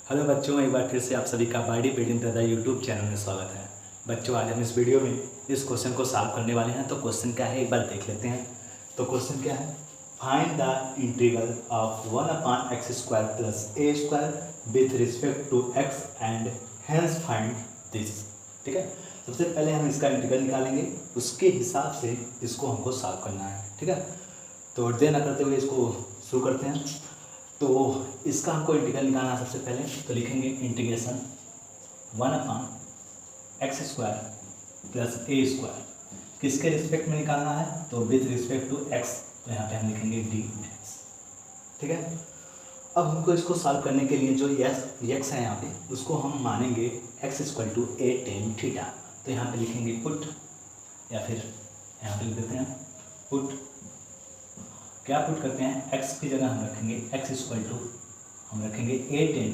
Hello बच्चों, एक बार फिर से आप सभी का बॉडी बिल्डिंग दादा यूट्यूब चैनल में स्वागत है। बच्चों, आज हम इस वीडियो में इस क्वेश्चन को सॉल्व करने वाले हैं। तो क्वेश्चन क्या है एक बार देख लेते हैं। तो क्वेश्चन क्या है, find the integral of 1/x² plus a square with respect to x and hence find this. ठीक है, सबसे पहले हम इसका इंटीग्रल निकालेंगे, उसके हिसाब से इसको हमको सॉल्व करना है। ठीक है, तो देर न करते हुए इसको शुरू करते हैं। तो इसका हमको इंटीग्रल निकालना है। सबसे पहले तो लिखेंगे integration 1/x² plus a square, किसके रिस्पेक्ट में निकालना है, तो विथ रिस्पेक्ट टू x, तो यहाँ पे हम लिखेंगे dx। ठीक है, अब हमको इसको सॉल्व करने के लिए जो x है यहाँ पे, उसको हम मानेंगे x = a tan थीटा। तो यहाँ पे लिखेंगे पुट, या फिर यहाँ पे लिख देते हैं पुट। क्या पुट करते हैं, x की जगह हम रखेंगे x हम रखेंगे a tan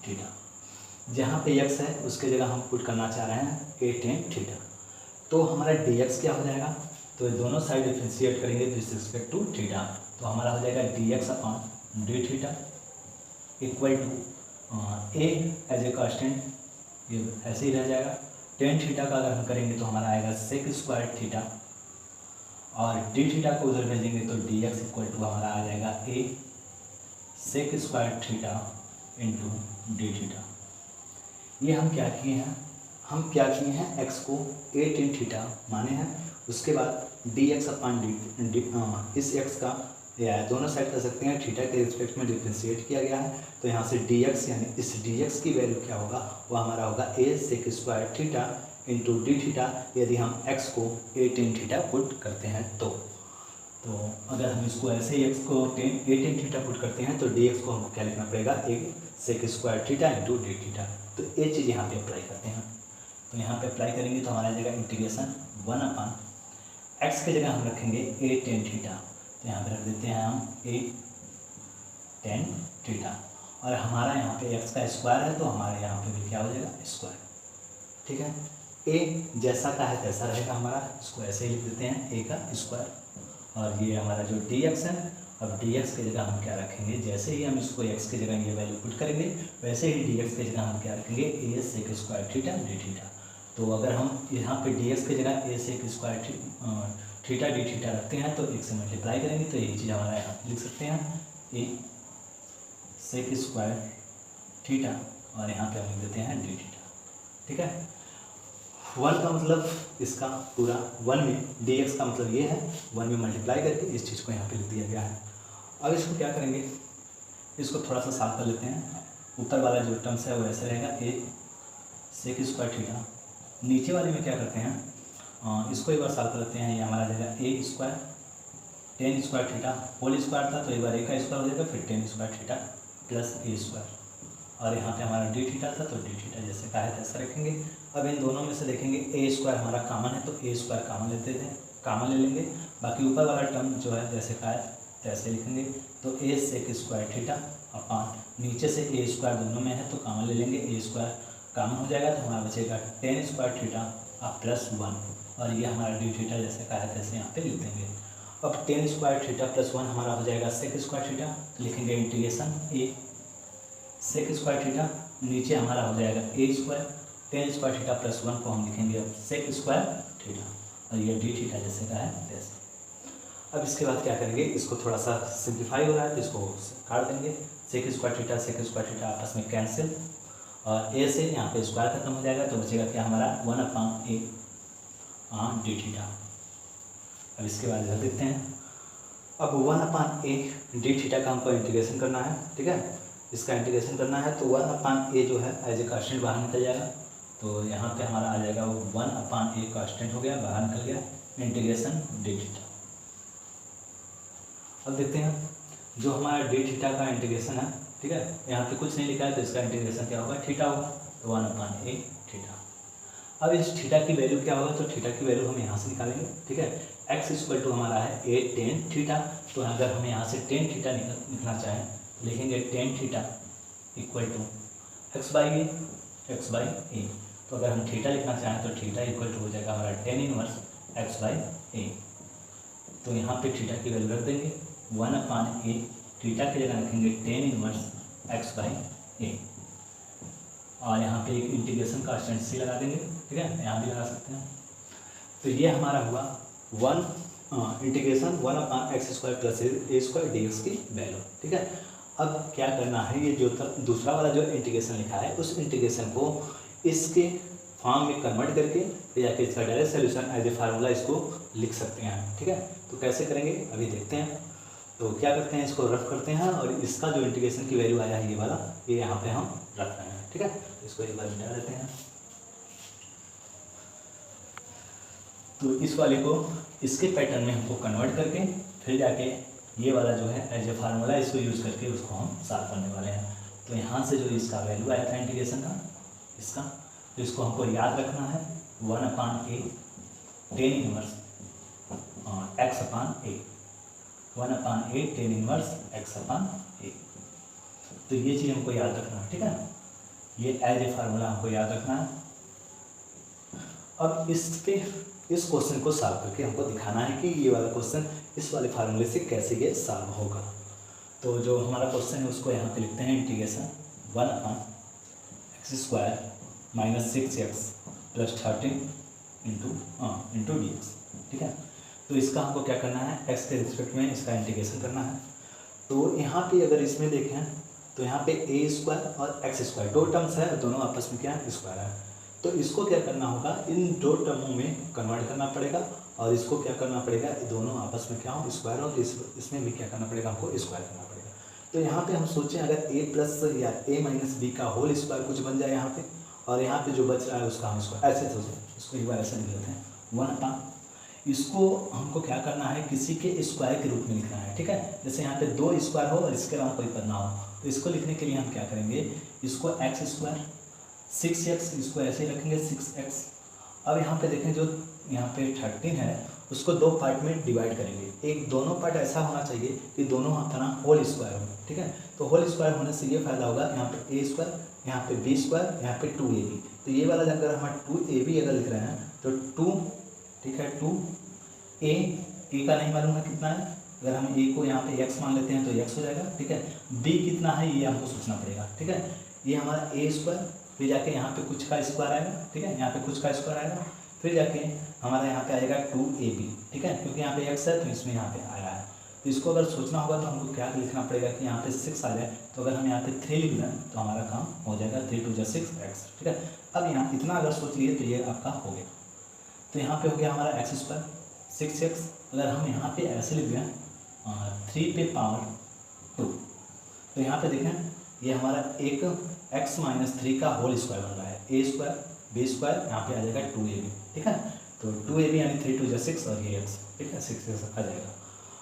थीटा। जहाँ पे x है उसके जगह हम पुट करना चाह रहे हैं a tan थीटा। तो हमारा dx क्या हो जाएगा, तो दोनों साइड डिफरेंशिएट करेंगे विथ रिस्पेक्ट टू थीटा। तो हमारा हो जाएगा dx/d theta equal to a as a constant, ये ऐसे ही रह जाएगा। tan थीटा का अगर हम करेंगे तो हमारा आएगा sec² थीटा, और डी थीटा को उधर भेजेंगे तो dx = हमारा आ जाएगा a sec² theta into D theta. ये हम क्या किए हैं, x को a tan थीटा माने हैं। उसके बाद dx/d इस x का या दोनों साइड कर सकते हैं, थीटा के रिस्पेक्ट में डिफ्रेंशिएट किया गया है। तो यहाँ से dx यानी इस dx की वैल्यू क्या होगा, वो हमारा होगा a sec² theta into D theta, यदि हम x को a tan थीटा पुट करते हैं तो अगर हम इसको ऐसे ही x को a tan थीटा पुट करते हैं तो dx को हमको क्या लिखना पड़ेगा, a sec² theta into D theta. तो ये चीज़ यहाँ पे अप्लाई करते हैं। तो यहाँ पे अप्लाई करेंगे तो हमारा जगह इंटीग्रेशन 1/x के जगह हम रखेंगे a tan थीटा। तो यहाँ पे रख देते हैं हम a tan थीटा, और हमारा यहाँ पे x का स्क्वायर है तो हमारे यहाँ पे भी क्या हो जाएगा, स्क्वायर। ठीक है, a जैसा का है तैसा रहेगा हमारा, इसको ऐसे ही लिख देते हैं a का स्क्वायर। और ये हमारा जो dx है, अब dx की जगह हम क्या रखेंगे, जैसे ही हम इसको x की जगह ये वैल्यू पुट करेंगे वैसे ही dx की जगह हम क्या रखेंगे, a sec² theta D theta. तो अगर हम यहाँ पे dx की जगह a sec² theta D theta रखते हैं तो एक से मल्टीप्लाई करेंगे तो यही चीज़ हमारा यहाँ लिख सकते हैं a sec² थीटा, और यहाँ पे हम लिख देते हैं डी थीटा। ठीक है, 1 का मतलब इसका पूरा 1 में, dx का मतलब ये है 1 में मल्टीप्लाई करके इस चीज़ को यहाँ पे लिख दिया गया है। अब इसको क्या करेंगे, इसको थोड़ा सा साफ कर लेते हैं। ऊपर वाला जो टर्म्स है वो ऐसे रहेगा a sec² थीटा। नीचे वाले में क्या करते हैं, इसको एक बार साफ कर लेते हैं। ये हमारा जाएगा a² tan² theta, whole square था तो एक बार a का स्क्वायर हो जाएगा, फिर tan² थीटा प्लस a², और यहाँ पे हमारा डी थीटा था तो डी थीटा जैसे का है तैसा रखेंगे। अब इन दोनों में से देखेंगे a² हमारा कॉमन है तो a² कॉमन ले लेंगे। बाकी ऊपर वाला टर्म जो है जैसे का है तैसे लिखेंगे। तो a sec² थीटा अपॉन नीचे से a² दोनों में है तो कॉमन ले लेंगे, a² कॉमन हो जाएगा तो हमारा बचेगा tan² थीटा प्लस 1, और ये हमारा डी थीटा जैसे का है तैसे यहाँ पे लिख देंगे। अब tan² थीटा प्लस 1 हमारा हो जाएगा sec² थीटा, तो लिखेंगे इंटीग्रेशन a sec² थीटा, नीचे हमारा हो जाएगा a² tan² थीटा प्लस 1 को हम लिखेंगे अब sec² थीटा, और ये डी थीटा जैसे का है वैसे। अब इसके बाद क्या करेंगे, इसको थोड़ा सा सिंप्लीफाई हो रहा है तो इसको काट देंगे। sec² थीटा आपस में कैंसिल, और a से यहाँ पे स्क्वायर खत्म हो जाएगा तो बचेगा क्या हमारा 1/a डी थीटा। अब इसके बाद इधर देखते हैं। अब 1/a डी थीटा का हमको इंटीग्रेशन करना है। ठीक है, इसका इंटीग्रेशन करना है तो 1/a जो है एज ए कांस्टेंट बाहर निकल जाएगा। तो यहाँ पे हमारा आ जाएगा वो 1/a कांस्टेंट हो गया, बाहर निकल गया, इंटीग्रेशन डी थीटा। अब देखते हैं जो हमारा डी थीटा का इंटीग्रेशन है। ठीक है, यहाँ पे कुछ नहीं लिखा है तो इसका इंटीग्रेशन क्या होगा, थीटा होगा, तो 1/a थीटा। अब इस थीटा की वैल्यू क्या होगा, तो थीटा की वैल्यू हम यहाँ से निकालेंगे। ठीक है, x = हमारा है a tan थीटा, तो अगर हम यहाँ से tan थीटा लिखना चाहें लिखेंगे tan theta equal to x/a। तो अगर हम थीटा लिखना चाहें तो थीटा इक्वल टू हो जाएगा हमारा tan इनवर्स x/a। तो यहाँ पे थीटा की वैल्यू रख देंगे 1/a, थीटा की जगह रखेंगे tan इनवर्स एक्स बाई ए, और यहाँ पे एक इंटीग्रेशन कांस्टेंट सी लगा देंगे, ठीक है, यहाँ भी लगा सकते हैं। तो ये हमारा हुआ integration 1/x² plus a² dx की वैल्यू, ठीक है। अब क्या करना है, ये जो दूसरा वाला जो इंटीग्रेशन लिखा है उस इंटीग्रेशन को इसके फॉर्म में कन्वर्ट करके फिर जाके इसका direct solution as a formula इसको लिख सकते हैं, ठीक है। तो कैसे करेंगे अभी देखते हैं। तो क्या करते हैं, इसको रफ करते हैं और इसका जो इंटीग्रेशन की वैल्यू आया है ये वाला, ये यहाँ पे हम रख रहे हैं, ठीक है। इसको एक बार मिटा देते हैं। तो इस वाले को इसके पैटर्न में हमको कन्वर्ट करके फिर जाके ये वाला जो है एज ए फार्मूला इसको यूज़ करके उसको हम सॉल्व करने वाले हैं। तो यहाँ से जो इसका वैल्यू आया था इंटीग्रेशन का इसका, तो इसको हमको याद रखना है 1/a tan inverse x/a, 1/a tan inverse x/a। तो ये चीज़ हमको याद रखना है, ठीक है। ये एज ए फार्मूला हमको याद रखना है। अब इस क्वेश्चन को सॉल्व करके हमको दिखाना है कि ये वाला क्वेश्चन इस वाले फार्मूले से कैसे ये सॉल्व होगा। तो जो हमारा क्वेश्चन है उसको यहाँ पे लिखते हैं integration 1/x² - 6x + 13 into dx, ठीक है। तो इसका हमको क्या करना है, x के रिस्पेक्ट में इसका इंटीग्रेशन करना है। तो यहाँ पे अगर इसमें देखें तो यहाँ पे a² और x² दो टर्म्स है, दोनों आपस में क्या है, स्क्वायर है। तो इसको क्या करना होगा, इन दो टर्मों में कन्वर्ट करना पड़ेगा और इसको क्या करना पड़ेगा, दोनों आपस में क्या हो, स्क्वायर हो। इसमें भी क्या करना पड़ेगा, हमको स्क्वायर करना पड़ेगा। तो यहाँ पे हम सोचें अगर a+ या a - b का होल स्क्वायर कुछ बन जाए यहाँ पे, और यहाँ पे जो बच रहा है उसका हम स्क्वायर ऐसे सोचें। इसको एक बार ऐसे लिख लेते हैं 1/, इसको हमको क्या करना है, किसी के स्क्वायर के रूप में लिखना है, ठीक है। जैसे यहाँ पे 2 स्क्वायर हो और इसके अलावा कोई पद ना हो, तो इसको लिखने के लिए हम क्या करेंगे, इसको x², 6x, इसको ऐसे ही रखेंगे 6x। अब यहाँ पे देखें जो यहाँ पे 13 है उसको दो पार्ट में डिवाइड करेंगे। एक दोनों पार्ट ऐसा होना चाहिए कि दोनों तरह होल स्क्वायर हो, ठीक है। तो होल स्क्वायर होने से ये फायदा होगा, यहाँ पे a², यहाँ पे b², यहाँ पे 2ab। तो ये वाला अगर हम 2ab अगर लिख रहे हैं तो 2, ठीक है, 2a का नहीं मालूम है कितना है, अगर हम a को यहाँ पे x मान लेते हैं तो x हो जाएगा, ठीक है। b कितना है ये हमको सोचना पड़ेगा, ठीक है। ये हमारा a², फिर जाके यहाँ पे कुछ का स्क्वायर आएगा, ठीक है, यहाँ पे कुछ का स्क्वायर आएगा, फिर जाके हमारा यहाँ पे आएगा 2ab, ठीक है, क्योंकि यहाँ पे x है तो इसमें यहाँ पे आया है। तो इसको अगर सोचना होगा तो हमको क्या लिखना पड़ेगा कि यहाँ पे 6 आ जाए, तो अगर हम यहाँ पे 3 लिख दें तो हमारा काम हो जाएगा, 3 × 2 = 6x, ठीक है। अब यहाँ इतना अगर सोच लिए तो ये आपका हो गया। तो यहाँ पे हो गया हमारा x², 6x। अगर हम यहाँ पे ऐसे लिख दें 3 पे पावर 2, तो यहाँ पे देखें ये हमारा एक x - 3 का होल स्क्वायर बन रहा है, a², b², यहाँ पे आ जाएगा 2ab, ठीक है। तो 2ab यानी 3 × 2 = 6 और ये x, ठीक है, 6 से आ जाएगा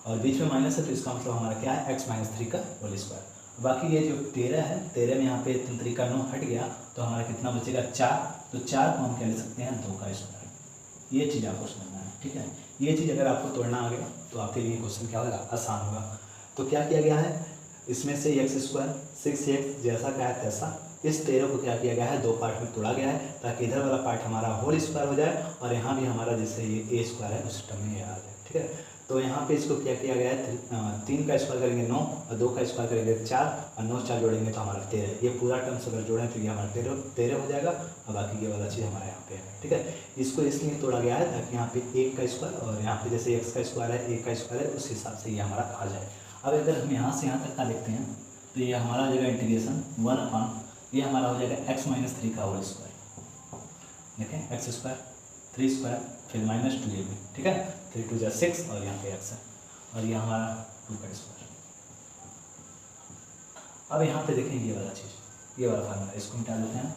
और बीच में माइनस है तो इसका मतलब हमारा क्या है, x - 3 का होल स्क्वायर। बाकी ये जो 13 है, 13 में यहाँ पे 3 का 9 हट गया तो हमारा कितना बचेगा, 4। तो 4 को हम क्या ले सकते हैं, 2 का स्क्वायर। ये चीज़ आपको समझना है, ठीक है। ये चीज़ अगर आपको तोड़ना आ गया तो आपके लिए क्वेश्चन क्या होगा, आसान होगा। तो क्या किया गया है, इसमें से x² 6x जैसा का है तैसा, इस 13 को क्या किया गया है, 2 पार्ट में तोड़ा गया है ताकि इधर वाला पार्ट हमारा होल स्क्वायर हो जाए और यहाँ भी हमारा जैसे ये a² है उस टर्म में आ जाए, ठीक है। तो यहाँ पे इसको क्या किया गया है, 3 का स्क्वायर करेंगे 9 और 2 का स्क्वायर करेंगे 4 और 9 4 जोड़ेंगे तो हमारा 13। ये पूरा टर्म्स अगर जोड़ें तो ये हमारा 13 हो जाएगा और बाकी ये वाला चीज़ हमारे यहाँ पे है, ठीक है। इसको इसलिए तोड़ा गया है ताकि यहाँ पे 1 का स्क्वायर और यहाँ पे जैसे x का स्क्वायर है, 1 का स्क्वायर है, उस हिसाब से ये हमारा आ जाए। अब अगर हम यहाँ से यहाँ तक का लिखते हैं तो ये हमारा हो जाएगा इंटीग्रेशन 1/, ये हमारा हो जाएगा x - 3 का होल स्क्वायर, देखें x² 3² फिर -2ab, ठीक है, 3 × 2 = 6 और यहाँ पे x है और ये हमारा 2 का स्क्वायर। अब यहाँ पे देखें ये वाला चीज़, ये वाला फार्मूला, इसको मिटा देते हैं।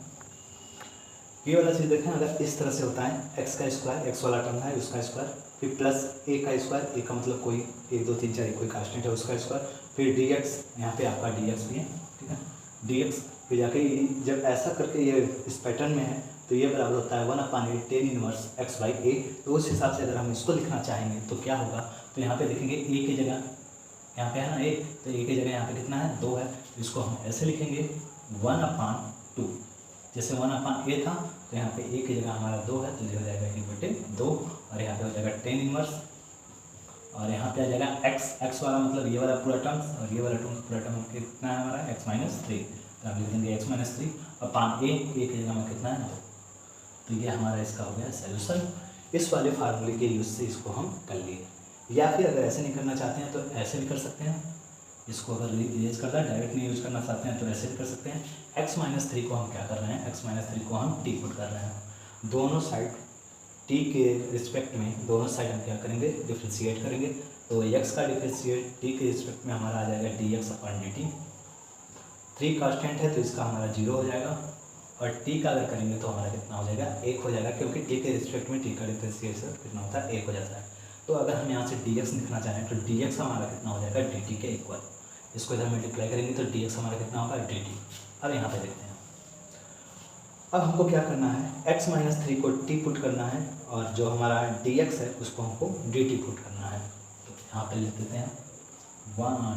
ये वाला चीज़ देखें अगर इस तरह से होता है, x का स्क्वायर, x वाला टर्म है उसका स्क्वायर, फिर प्लस a का स्क्वायर, a का मतलब कोई 1 2 3 4 कोई कांस्टेंट है उसका स्क्वायर, फिर dx, यहाँ पे आपका dx भी है, ठीक है, dx। फिर जाके जब ऐसा करके ये इस पैटर्न में है तो ये बराबर होता है 1/a tan इनवर्स x/a। तो उस हिसाब से अगर हम इसको लिखना चाहेंगे तो क्या होगा, तो यहाँ पे देखेंगे a की जगह, यहाँ पे है ना a, तो a की जगह यहाँ पे कितना है, 2 है, तो इसको हम ऐसे लिखेंगे 1/2। जैसे 1/a था तो यहाँ पे a की जगह हमारा 2 है तो ये हो जाएगा 1/2 और यहाँ पे हो जाएगा tan इनवर्स और यहाँ पे आ जाएगा एक्स वाला मतलब ये वाला पूरा टर्म्स, और ये वाला पूरा टर्म कितना है हमारा x-3, तो आप लिख देंगे x-3 अपान ए की जगह में कितना है 2। तो ये हमारा इसका हो गया सोल्यूशन। इस वाले फार्मूले के यूज़ से इसको हम कर लिए, या फिर अगर ऐसे नहीं करना चाहते हैं तो ऐसे भी कर सकते हैं। इसको अगर यूज करना है डायरेक्ट नहीं यूज करना चाहते हैं तो ऐसे भी कर सकते हैं। x-3 को हम क्या कर रहे हैं, x-3 को हम टी पुट कर रहे हैं। दोनों साइड टी के रिस्पेक्ट में दोनों साइड हम क्या करेंगे, डिफ्रेंशिएट करेंगे। तो x का डिफ्रेंशिएट टी के रिस्पेक्ट में हमारा आ जाएगा dx/dt। 3 कांस्टेंट है तो इसका हमारा 0 हो जाएगा, और टी का अगर करेंगे तो हमारा कितना हो जाएगा 1 हो जाएगा, क्योंकि टी के रिस्पेक्ट में टी का डिफ्रेंशिएशन कितना होता है 1 हो जाता है। तो अगर हम यहाँ से dx लिखना चाहें तो dx हमारा कितना हो जाएगा dt के इक्वल। इसको इधर मल्टीप्लाई करेंगे तो dx हमारा कितना होगा dt। अब यहाँ पे देखते हैं, अब हमको क्या करना है, x-3 को t पुट करना है, और जो हमारा dx है उसको हमको dt पुट करना है। तो यहाँ पे लिख देते हैं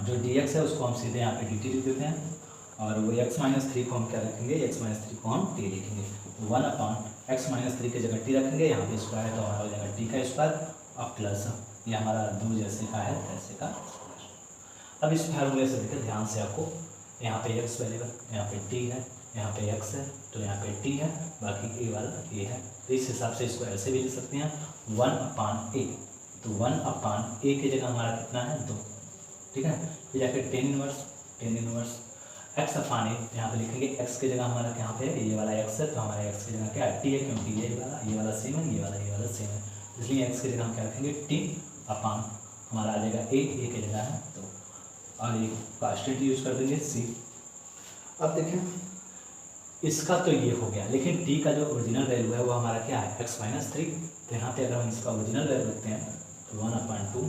जो dx है उसको हम सीधे यहाँ पे dt लिख देते हैं, और वो x-3 को हम क्या रखेंगे, x-3 को हम t लिखेंगे। 1/x-3 की जगह t रखेंगे, यहाँ पे स्क्वायर है तो हमारा हो जाएगा t का स्क्वायर, और प्लस ये हमारा 2 जैसे का है तैसे का। अब इस फार्मूले से देखिए ध्यान से, आपको यहाँ पे x वेरिएबल, यहाँ पे t है, यहाँ पे x है, तो यहाँ पे t है, बाकी a वाला a है। तो इस हिसाब से इसको ऐसे भी लिख सकते हैं 1/a। तो 1/a की जगह हमारा कितना है 2, ठीक है। फिर जाकर tan इनवर्स x/a, यहाँ पे लिखेंगे x की जगह हमारा यहाँ पे ये वाला x है, तो हमारा x की जगह क्या है t है, क्योंकि ये वाला सेम है, ये वाला सेम है, इसलिए x की जगह हम क्या रखेंगे t अपान हमारा आ जाएगा a की जगह है तो, और एक कांस्टेंट यूज कर देंगे c। अब देखें इसका तो ये हो गया, लेकिन t का जो ओरिजिनल वैल्यू है वो हमारा क्या है x-3। तो यहाँ पे अगर हम इसका ओरिजिनल वैल्यू रखते हैं तो 1/2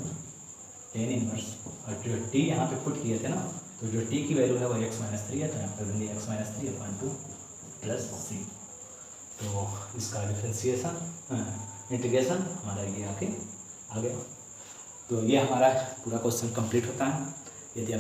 tan इनवर्स, और जो t यहाँ पे पुट किए थे ना, तो जो t की वैल्यू है वो x-3 है, तो यहाँ पे देंगे x-3/2 प्लस c। तो इसका डिफ्रेंशिएशन इंटीग्रेशन हमारा ये आगे आ गया। तो ये हमारा पूरा क्वेश्चन कंप्लीट होता है। यदि